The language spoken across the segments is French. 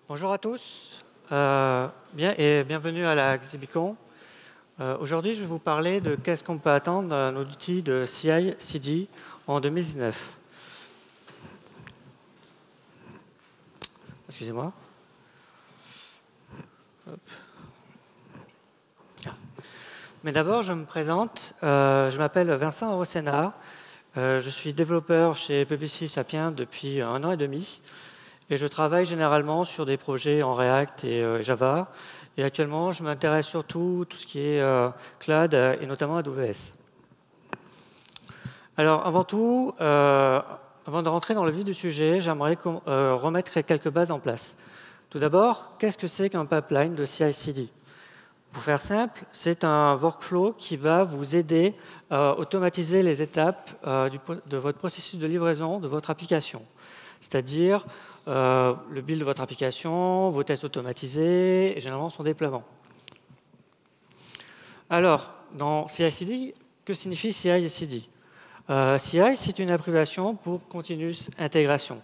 Bonjour à tous, bienvenue à la Xibicon. Aujourd'hui, je vais vous parler de qu'est-ce qu'on peut attendre d'un outil de CI/CD en 2019. Excusez-moi. Mais d'abord, je me présente. Je m'appelle Vincent Arosena. Je suis développeur chez Publicis Sapient depuis 1 an et demi. Et je travaille généralement sur des projets en React et Java. Et actuellement, je m'intéresse surtout à tout ce qui est cloud et notamment AWS. Alors, avant tout, avant de rentrer dans le vif du sujet, j'aimerais remettre quelques bases en place. Tout d'abord, qu'est-ce que c'est qu'un pipeline de CI/CD? Pour faire simple, c'est un workflow qui va vous aider à automatiser les étapes de votre processus de livraison de votre application. C'est-à-dire le build de votre application, vos tests automatisés et généralement son déploiement. Alors, dans CI/CD, que signifie CI/CD? CI, c'est une abréviation pour Continuous Integration.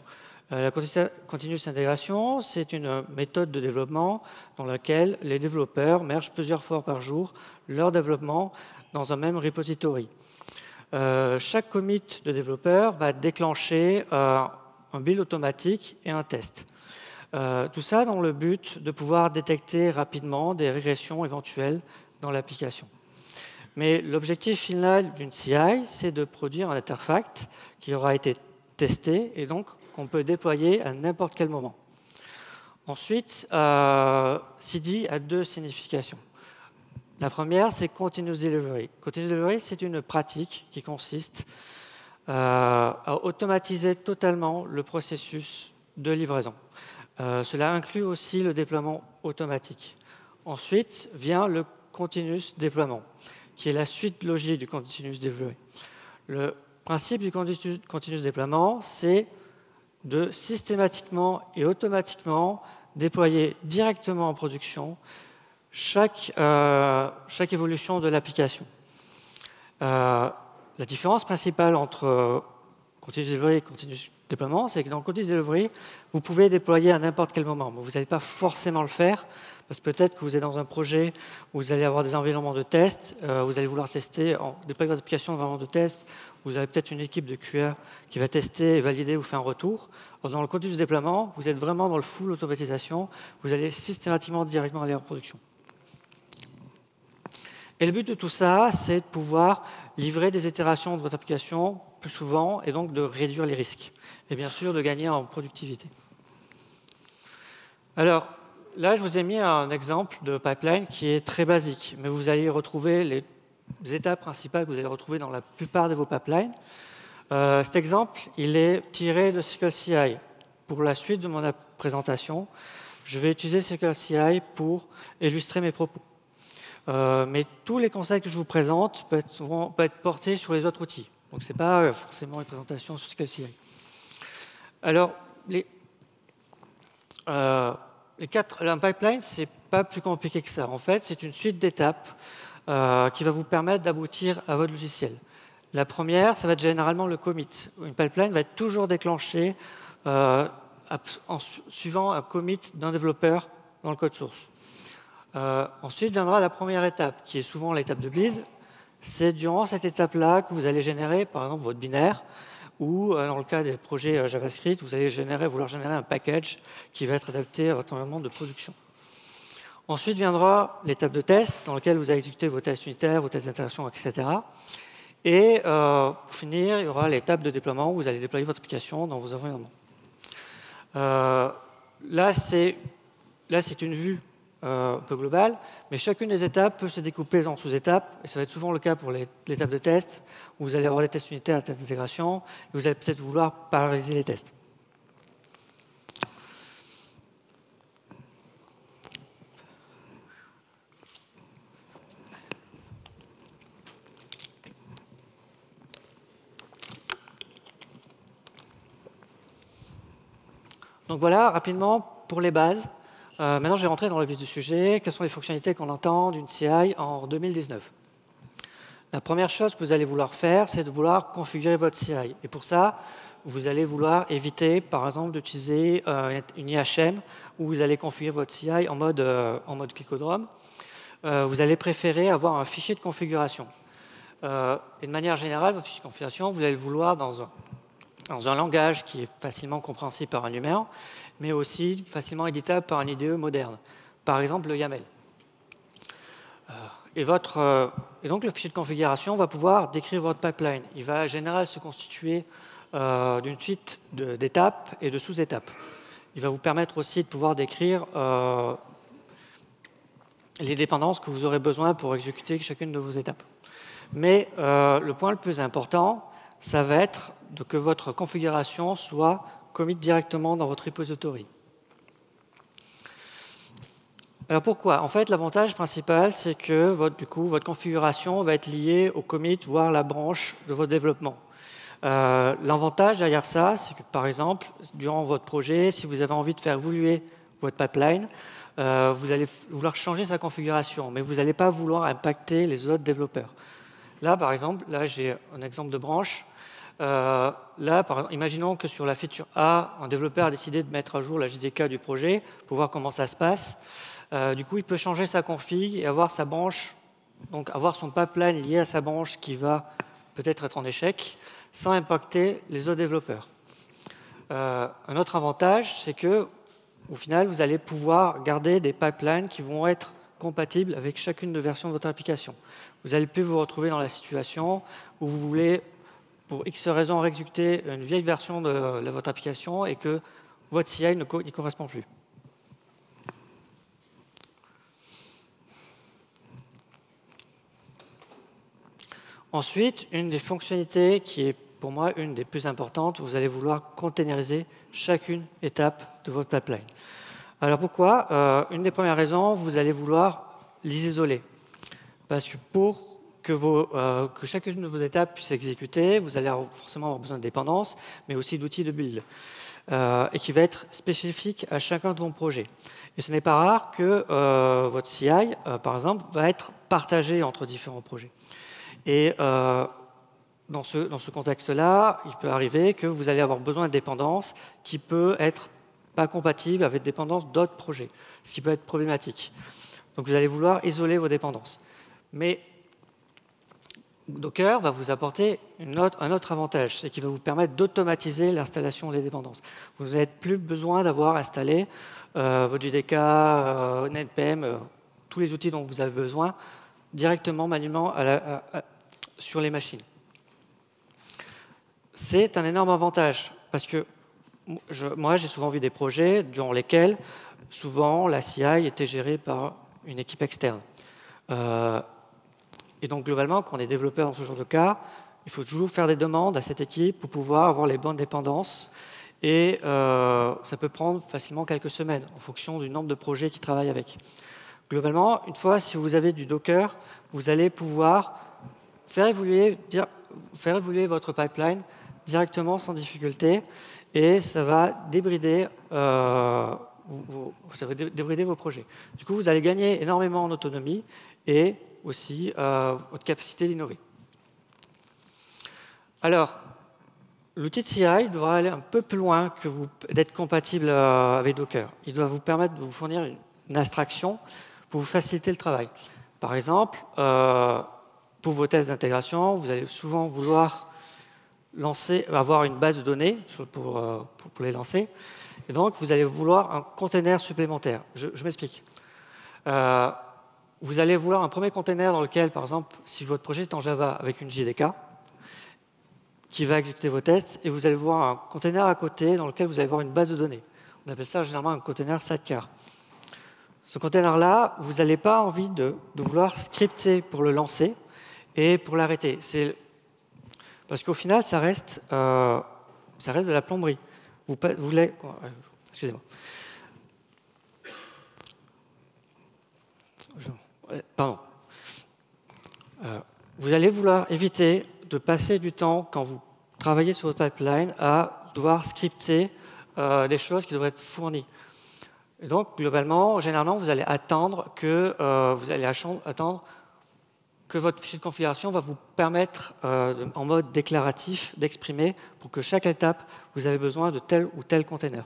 La Continuous Integration, c'est une méthode de développement dans laquelle les développeurs mergent plusieurs fois par jour leur développement dans un même repository. Chaque commit de développeur va déclencher un build automatique et un test. Tout ça dans le but de pouvoir détecter rapidement des régressions éventuelles dans l'application. Mais l'objectif final d'une CI, c'est de produire un artefact qui aura été testé et donc qu'on peut déployer à n'importe quel moment. Ensuite, CD a deux significations. La première, c'est Continuous Delivery. Continuous Delivery, c'est une pratique qui consiste à automatiser totalement le processus de livraison. Cela inclut aussi le déploiement automatique. Ensuite vient le Continuous Déploiement, qui est la suite logique du Continuous Delivery. Le principe du Continuous Déploiement, c'est de systématiquement et automatiquement déployer directement en production chaque évolution de l'application. La différence principale entre Continuous Delivery et Continuous Déploiement, c'est que dans Continuous Delivery, vous pouvez déployer à n'importe quel moment. Mais vous n'allez pas forcément le faire, parce que peut-être que vous êtes dans un projet où vous allez avoir des environnements de test, vous allez vouloir déployer votre application dans un environnement de test, vous avez peut-être une équipe de QA qui va tester, valider, vous faire un retour. Alors, dans le Continuous Déploiement, vous êtes vraiment dans le full automatisation, vous allez systématiquement directement aller en production. Et le but de tout ça, c'est de pouvoir livrer des itérations de votre application plus souvent et donc de réduire les risques. Et bien sûr, de gagner en productivité. Alors, là, je vous ai mis un exemple de pipeline qui est très basique, mais vous allez retrouver les étapes principales que vous allez retrouver dans la plupart de vos pipelines. Cet exemple, il est tiré de SQL CI. Pour la suite de mon présentation, je vais utiliser SQL CI pour illustrer mes propos. Mais tous les conseils que je vous présente peuvent être portés sur les autres outils. Donc, ce n'est pas forcément une présentation sur SQL CI. Alors, un pipeline, ce n'est pas plus compliqué que ça. En fait, c'est une suite d'étapes qui va vous permettre d'aboutir à votre logiciel. La première, ça va être généralement le commit. Une pipeline va être toujours déclenchée en suivant un commit d'un développeur dans le code source. Ensuite viendra la première étape, qui est souvent l'étape de build. C'est durant cette étape-là que vous allez générer, par exemple, votre binaire, ou dans le cas des projets JavaScript, vous allez vouloir générer un package qui va être adapté à votre environnement de production. Ensuite viendra l'étape de test, dans laquelle vous allez exécuter vos tests unitaires, vos tests d'interaction, etc. Et pour finir, il y aura l'étape de déploiement, où vous allez déployer votre application dans vos environnements. Là, c'est une vue un peu globale, mais chacune des étapes peut se découper en sous-étapes, et ça va être souvent le cas pour l'étape de test, où vous allez avoir des tests unitaires, des tests d'intégration, et vous allez peut-être vouloir paralléliser les tests. Donc voilà, rapidement, pour les bases. Maintenant, je vais rentrer dans le vif du sujet. Quelles sont les fonctionnalités qu'on entend d'une CI en 2019? La première chose que vous allez vouloir faire, c'est de vouloir configurer votre CI. Et pour ça, vous allez vouloir éviter, par exemple, d'utiliser une IHM où vous allez configurer votre CI en mode clicodrome. Vous allez préférer avoir un fichier de configuration. Et de manière générale, votre fichier de configuration, vous allez le vouloir dans un langage qui est facilement compréhensible par un humain, mais aussi facilement éditable par un IDE moderne. Par exemple, le YAML. Et donc, le fichier de configuration va pouvoir décrire votre pipeline. Il va en général se constituer d'une suite d'étapes et de sous-étapes. Il va vous permettre aussi de pouvoir décrire les dépendances que vous aurez besoin pour exécuter chacune de vos étapes. Mais le point le plus important, ça va être que votre configuration soit commit directement dans votre repository. Alors pourquoi? En fait, l'avantage principal, c'est que votre configuration va être liée au commit, voire la branche de votre développement. L'avantage derrière ça, c'est que, par exemple, durant votre projet, si vous avez envie de faire évoluer votre pipeline, vous allez vouloir changer sa configuration, mais vous n'allez pas vouloir impacter les autres développeurs. Là, par exemple, j'ai un exemple de branche. Imaginons que sur la feature A, un développeur a décidé de mettre à jour la JDK du projet pour voir comment ça se passe. Du coup, il peut changer sa config et avoir sa branche, donc avoir son pipeline lié à sa branche qui va peut-être être en échec, sans impacter les autres développeurs. Un autre avantage, c'est que, au final, vous allez pouvoir garder des pipelines qui vont être compatibles avec chacune des versions de votre application. Vous n'allez plus vous retrouver dans la situation où vous voulez, pour X raisons, exécuter une vieille version de votre application et que votre CI n'y correspond plus. Ensuite, une des fonctionnalités qui est pour moi une des plus importantes, vous allez vouloir containeriser chacune étape de votre pipeline. Alors pourquoi? Une des premières raisons, vous allez vouloir les isoler. Parce que pour que chacune de vos étapes puisse exécuter, vous allez forcément avoir besoin de dépendances, mais aussi d'outils de build, et qui va être spécifique à chacun de vos projets. Et ce n'est pas rare que votre CI, par exemple, va être partagé entre différents projets. Et dans ce contexte-là, il peut arriver que vous allez avoir besoin de dépendances qui peut être pas compatible avec des dépendances d'autres projets, ce qui peut être problématique. Donc vous allez vouloir isoler vos dépendances. Mais Docker va vous apporter un autre avantage, c'est qu'il va vous permettre d'automatiser l'installation des dépendances. Vous n'avez plus besoin d'avoir installé votre JDK, NPM, tous les outils dont vous avez besoin, directement, manuellement, sur les machines. C'est un énorme avantage, parce que moi, j'ai souvent vu des projets dans lesquels, souvent, la CI était gérée par une équipe externe. Et donc, globalement, quand on est développeur dans ce genre de cas, il faut toujours faire des demandes à cette équipe pour pouvoir avoir les bonnes dépendances. Et ça peut prendre facilement quelques semaines, en fonction du nombre de projets qui travaillent avec. Globalement, une fois, si vous avez du Docker, vous allez pouvoir faire évoluer votre pipeline directement sans difficulté, et ça va débrider vos projets. Du coup, vous allez gagner énormément en autonomie et aussi votre capacité d'innover. Alors, l'outil de CI devra aller un peu plus loin que d'être compatible avec Docker. Il doit vous permettre de vous fournir une abstraction pour vous faciliter le travail. Par exemple, pour vos tests d'intégration, vous allez souvent vouloir avoir une base de données pour les lancer. Et donc, vous allez vouloir un container supplémentaire. Je m'explique. Vous allez vouloir un premier container dans lequel, par exemple, si votre projet est en Java avec une JDK, qui va exécuter vos tests, et vous allez voir un container à côté dans lequel vous allez avoir une base de données. On appelle ça généralement un container sidecar. Ce container-là, vous n'avez pas envie de vouloir scripter pour le lancer et pour l'arrêter. Parce qu'au final, ça reste de la plomberie. Excusez-moi. Pardon. Vous allez vouloir éviter de passer du temps, quand vous travaillez sur votre pipeline, à devoir scripter des choses qui devraient être fournies. Et donc, globalement, généralement, vous allez attendre que votre fichier de configuration va vous permettre, en mode déclaratif, d'exprimer pour que chaque étape, vous avez besoin de tel ou tel container.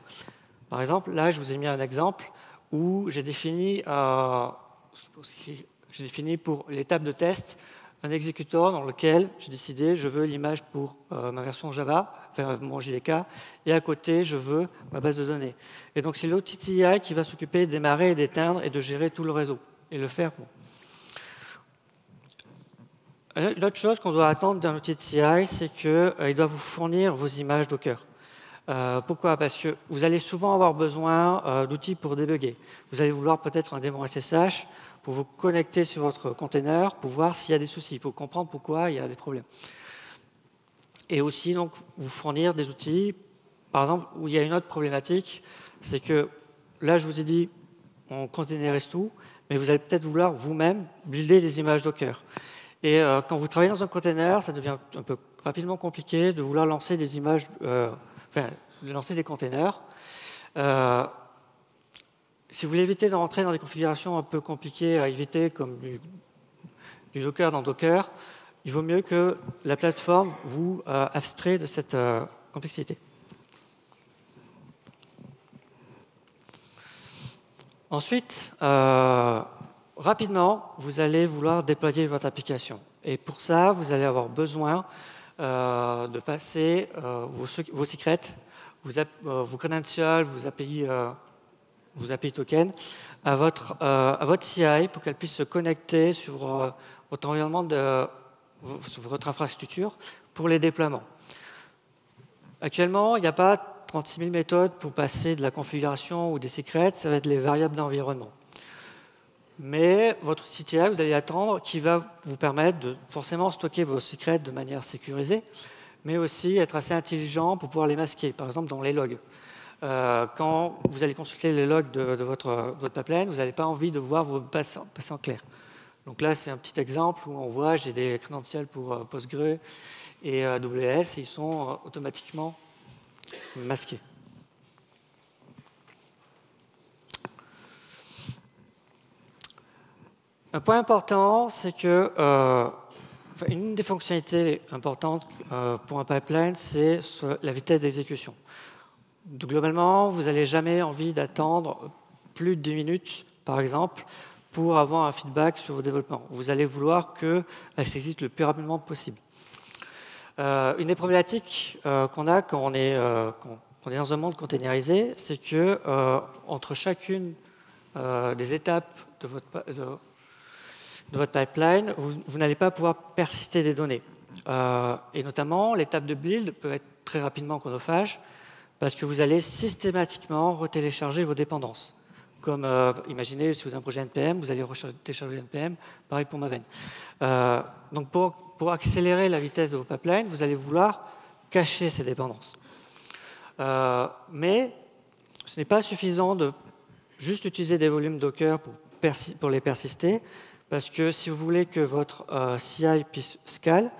Par exemple, là, je vous ai mis un exemple où j'ai défini pour l'étape de test un exécuteur dans lequel j'ai décidé je veux l'image pour ma version Java, enfin mon JDK, et à côté, je veux ma base de données. Et donc, c'est l'outil CI qui va s'occuper de démarrer et d'éteindre et de gérer tout le réseau et le faire. Bon. Une autre chose qu'on doit attendre d'un outil de CI, c'est qu'il doit vous fournir vos images Docker. Pourquoi? Parce que vous allez souvent avoir besoin d'outils pour débugger. Vous allez vouloir peut-être un démon SSH pour vous connecter sur votre container, pour voir s'il y a des soucis, pour comprendre pourquoi il y a des problèmes. Et aussi, donc, vous fournir des outils, par exemple, où il y a une autre problématique, c'est que là, je vous ai dit, on containerise tout, mais vous allez peut-être vouloir vous-même builder des images Docker. Et quand vous travaillez dans un container, ça devient un peu rapidement compliqué de vouloir lancer des images, de lancer des containers. Si vous voulez éviter de rentrer dans des configurations un peu compliquées à éviter, comme du Docker dans Docker, il vaut mieux que la plateforme vous abstrait de cette complexité. Ensuite, rapidement, vous allez vouloir déployer votre application. Et pour ça, vous allez avoir besoin de passer vos secrets, vos credentials, vos API tokens à votre CI pour qu'elle puisse se connecter sur votre environnement, sur votre infrastructure pour les déploiements. Actuellement, il n'y a pas 36 000 méthodes pour passer de la configuration ou des secrets, ça va être les variables d'environnement. Mais votre CTI, vous allez attendre qui va vous permettre de forcément stocker vos secrets de manière sécurisée, mais aussi être assez intelligent pour pouvoir les masquer, par exemple dans les logs. Quand vous allez consulter les logs de votre pipeline, vous n'avez pas envie de voir vos passer en clair. Donc là, c'est un petit exemple où on voit, j'ai des credentials pour Postgre et AWS, et ils sont automatiquement masqués. Un point important, c'est que une des fonctionnalités importantes pour un pipeline, c'est la vitesse d'exécution. Globalement, vous n'avez jamais envie d'attendre plus de 10 minutes, par exemple, pour avoir un feedback sur vos développements. Vous allez vouloir qu'elle s'exécute le plus rapidement possible. Une des problématiques qu'on a quand on est dans un monde containerisé, c'est que entre chacune des étapes de votre pipeline, vous n'allez pas pouvoir persister des données. Et notamment, l'étape de build peut être très rapidement chronophage parce que vous allez systématiquement retélécharger vos dépendances. Comme, imaginez, si vous avez un projet NPM, vous allez télécharger NPM, pareil pour Maven. Donc, pour accélérer la vitesse de vos pipelines, vous allez vouloir cacher ces dépendances. Mais ce n'est pas suffisant de juste utiliser des volumes Docker pour les persister, parce que si vous voulez que votre CI puisse scale,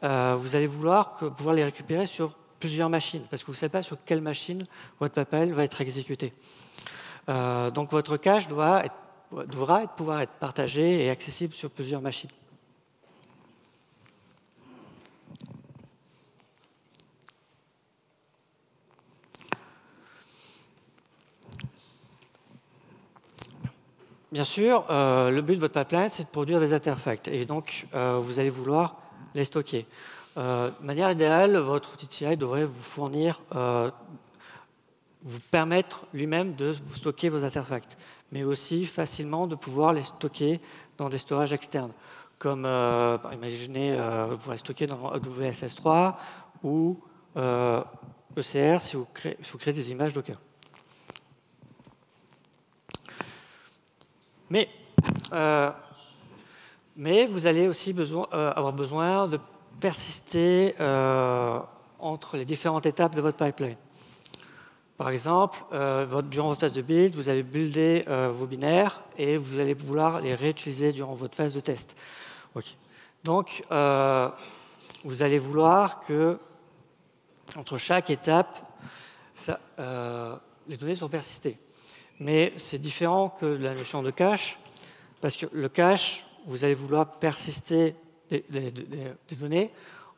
vous allez vouloir pouvoir les récupérer sur plusieurs machines, parce que vous ne savez pas sur quelle machine votre pipeline va être exécuté. Donc votre cache devra pouvoir être partagé et accessible sur plusieurs machines. Bien sûr, le but de votre pipeline, c'est de produire des artefacts. Et donc, vous allez vouloir les stocker. De manière idéale, votre outil de CI devrait vous fournir, vous permettre lui-même de vous stocker vos artefacts, mais aussi facilement de pouvoir les stocker dans des storages externes. Comme, imaginez, vous pourrez les stocker dans AWS S3 ou ECR si vous créez des images Docker. Mais vous allez aussi avoir besoin de persister entre les différentes étapes de votre pipeline. Par exemple, durant votre phase de build, vous avez buildé vos binaires et vous allez vouloir les réutiliser durant votre phase de test. Okay. Donc, vous allez vouloir que, entre chaque étape, les données sont persistées. Mais c'est différent que la notion de cache, parce que le cache, vous allez vouloir persister des données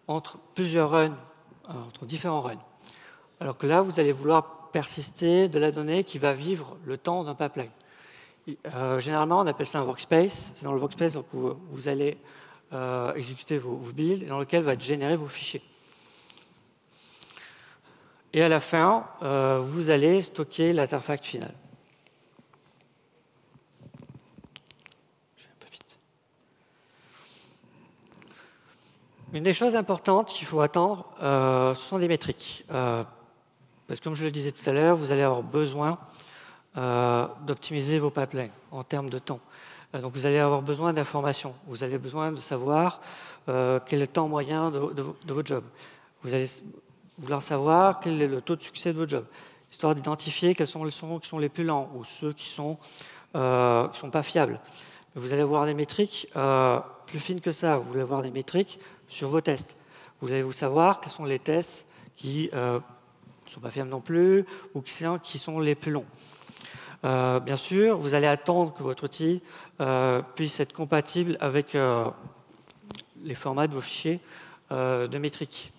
entre plusieurs runs, entre différents runs. Alors que là, vous allez vouloir persister de la donnée qui va vivre le temps d'un pipeline. Généralement, on appelle ça un workspace. C'est dans le workspace où vous allez exécuter vos builds et dans lequel va être générer vos fichiers. Et à la fin, vous allez stocker l'artefact final. Je vais un peu vite. Une des choses importantes qu'il faut attendre, ce sont des métriques. Parce que comme je le disais tout à l'heure, vous allez avoir besoin d'optimiser vos pipelines en termes de temps. Donc vous allez avoir besoin d'informations. Vous avez besoin de savoir quel est le temps moyen de votre job. Vous allez vouloir savoir quel est le taux de succès de votre job, histoire d'identifier quels sont les sons qui sont les plus lents ou ceux qui sont pas fiables. Vous allez avoir des métriques plus fines que ça. Vous allez avoir des métriques sur vos tests. Vous allez savoir quels sont les tests qui ne sont pas fiables non plus ou qui sont les plus longs. Bien sûr, vous allez attendre que votre outil puisse être compatible avec les formats de vos fichiers de métriques.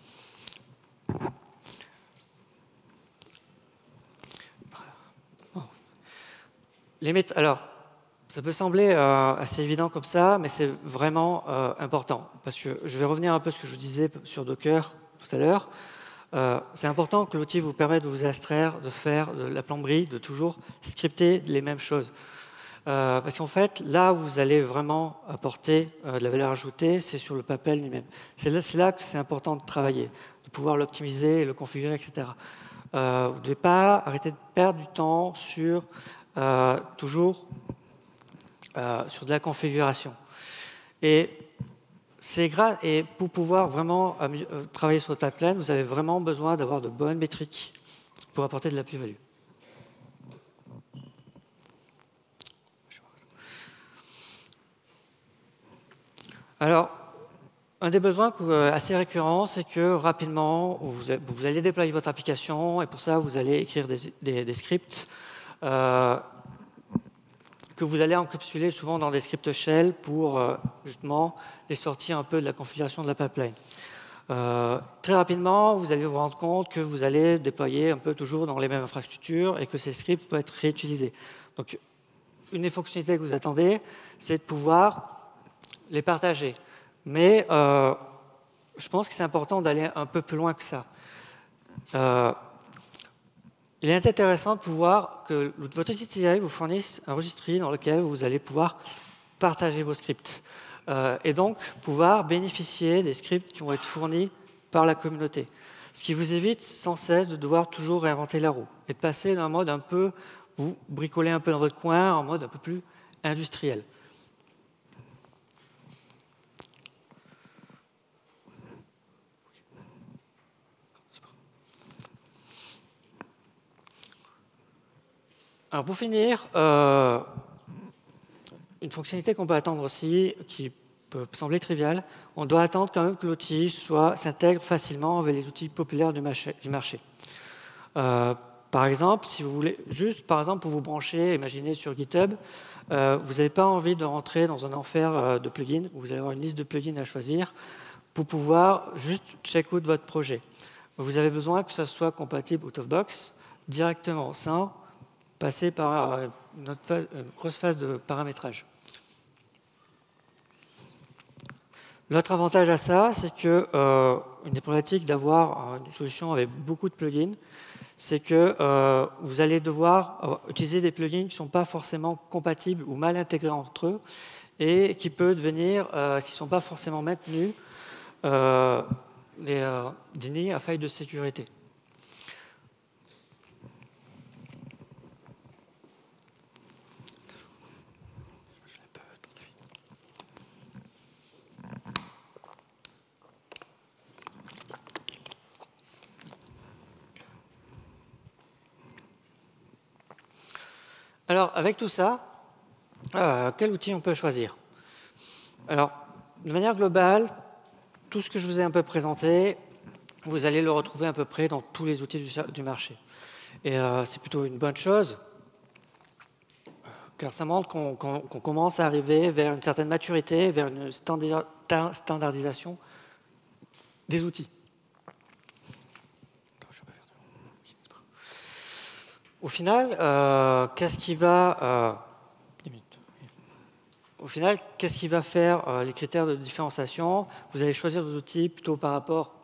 Alors, ça peut sembler assez évident comme ça, mais c'est vraiment important. Parce que je vais revenir un peu à ce que je vous disais sur Docker tout à l'heure. C'est important que l'outil vous permette de vous abstraire, de faire de la plomberie, de toujours scripter les mêmes choses. Parce qu'en fait, là où vous allez vraiment apporter de la valeur ajoutée, c'est sur le pipeline lui-même. C'est là que c'est important de travailler, de pouvoir l'optimiser, le configurer, etc. Vous ne devez pas arrêter de perdre du temps sur toujours sur de la configuration. Et pour pouvoir vraiment travailler sur le pipeline, vous avez vraiment besoin d'avoir de bonnes métriques pour apporter de la plus-value. Alors, un des besoins assez récurrents, c'est que rapidement, vous allez déployer votre application et pour ça, vous allez écrire des scripts que vous allez encapsuler souvent dans des scripts shell pour justement les sortir un peu de la configuration de la pipeline. Très rapidement, vous allez vous rendre compte que vous allez déployer un peu toujours dans les mêmes infrastructures et que ces scripts peuvent être réutilisés. Donc, une des fonctionnalités que vous attendez, c'est de pouvoir les partager. Mais je pense que c'est important d'aller un peu plus loin que ça. Il est intéressant de pouvoir que votre outil de CI vous fournisse un registre dans lequel vous allez pouvoir partager vos scripts et donc pouvoir bénéficier des scripts qui vont être fournis par la communauté. Ce qui vous évite sans cesse de devoir toujours réinventer la roue et de passer d'un mode un peu, vous bricolez un peu dans votre coin, en mode un peu plus industriel. Alors pour finir, une fonctionnalité qu'on peut attendre aussi, qui peut sembler triviale, on doit attendre quand même que l'outil s'intègre facilement avec les outils populaires du marché. Par exemple, si vous voulez, juste par exemple pour vous brancher, imaginez sur GitHub, vous n'avez pas envie de rentrer dans un enfer de plugins, où vous allez avoir une liste de plugins à choisir pour pouvoir juste check-out votre projet. Vous avez besoin que ça soit compatible out of box, directement, sans passer par une grosse phase de paramétrage. L'autre avantage à ça, c'est que une des problématiques d'avoir une solution avec beaucoup de plugins, c'est que vous allez devoir utiliser des plugins qui ne sont pas forcément compatibles ou mal intégrés entre eux et qui peuvent devenir, s'ils ne sont pas forcément maintenus, des nids à faille de sécurité. Alors, avec tout ça, quel outil on peut choisir? Alors, de manière globale, tout ce que je vous ai un peu présenté, vous allez le retrouver à peu près dans tous les outils du marché. Et c'est plutôt une bonne chose. car ça montre qu'on commence à arriver vers une certaine maturité, vers une standardisation des outils. Au final, qu'est-ce qui va faire les critères de différenciation? Vous allez choisir vos outils plutôt par rapport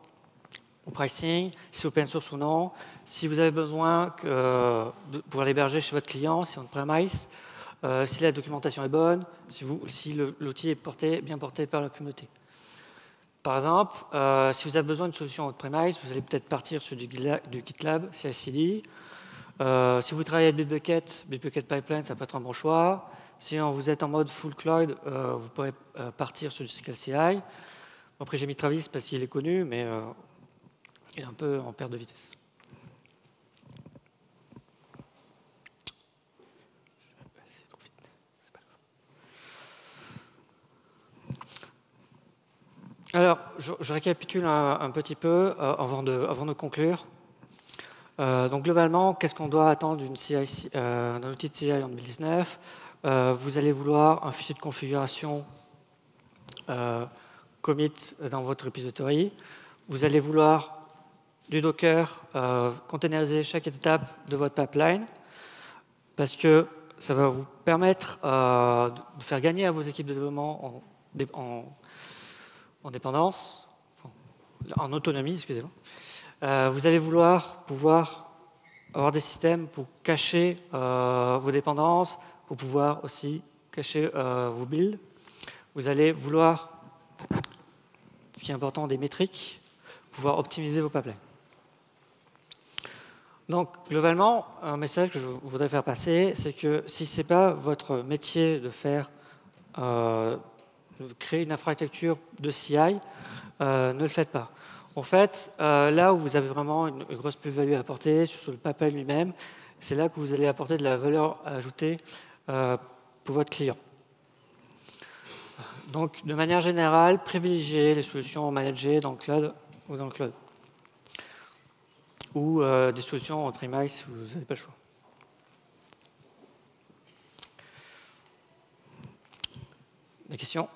au pricing, si c'est open source ou non, si vous avez besoin de pouvoir l'héberger chez votre client, si on-premise, si la documentation est bonne, si l'outil est bien porté par la communauté. Par exemple, si vous avez besoin d'une solution on-premise, vous allez peut-être partir sur du GitLab, CI/CD. Si vous travaillez avec Bitbucket Pipeline, ça peut être un bon choix. Si vous êtes en mode full cloud, vous pourrez partir sur du CLCI. Après, j'ai mis Travis parce qu'il est connu, mais il est un peu en perte de vitesse. Alors, je récapitule un petit peu avant de conclure. Donc, globalement, qu'est-ce qu'on doit attendre d'un outil de CI en 2019 ? Vous allez vouloir un fichier de configuration commit dans votre repository. Vous allez vouloir du Docker, containeriser chaque étape de votre pipeline, parce que ça va vous permettre de faire gagner à vos équipes de développement en dépendance, en autonomie, excusez-moi. Vous allez pouvoir avoir des systèmes pour cacher vos dépendances, pour pouvoir aussi cacher vos builds. Vous allez vouloir, ce qui est important, des métriques, pouvoir optimiser vos pipelines. Donc, globalement, un message que je voudrais faire passer, c'est que si ce n'est pas votre métier de créer une infrastructure de CI, ne le faites pas. En fait, là où vous avez vraiment une grosse plus-value à apporter sur le pipeline lui-même, c'est là que vous allez apporter de la valeur ajoutée pour votre client. Donc, de manière générale, privilégiez les solutions managées dans le cloud ou dans le cloud. Ou des solutions on-premise si vous n'avez pas le choix. Des questions ?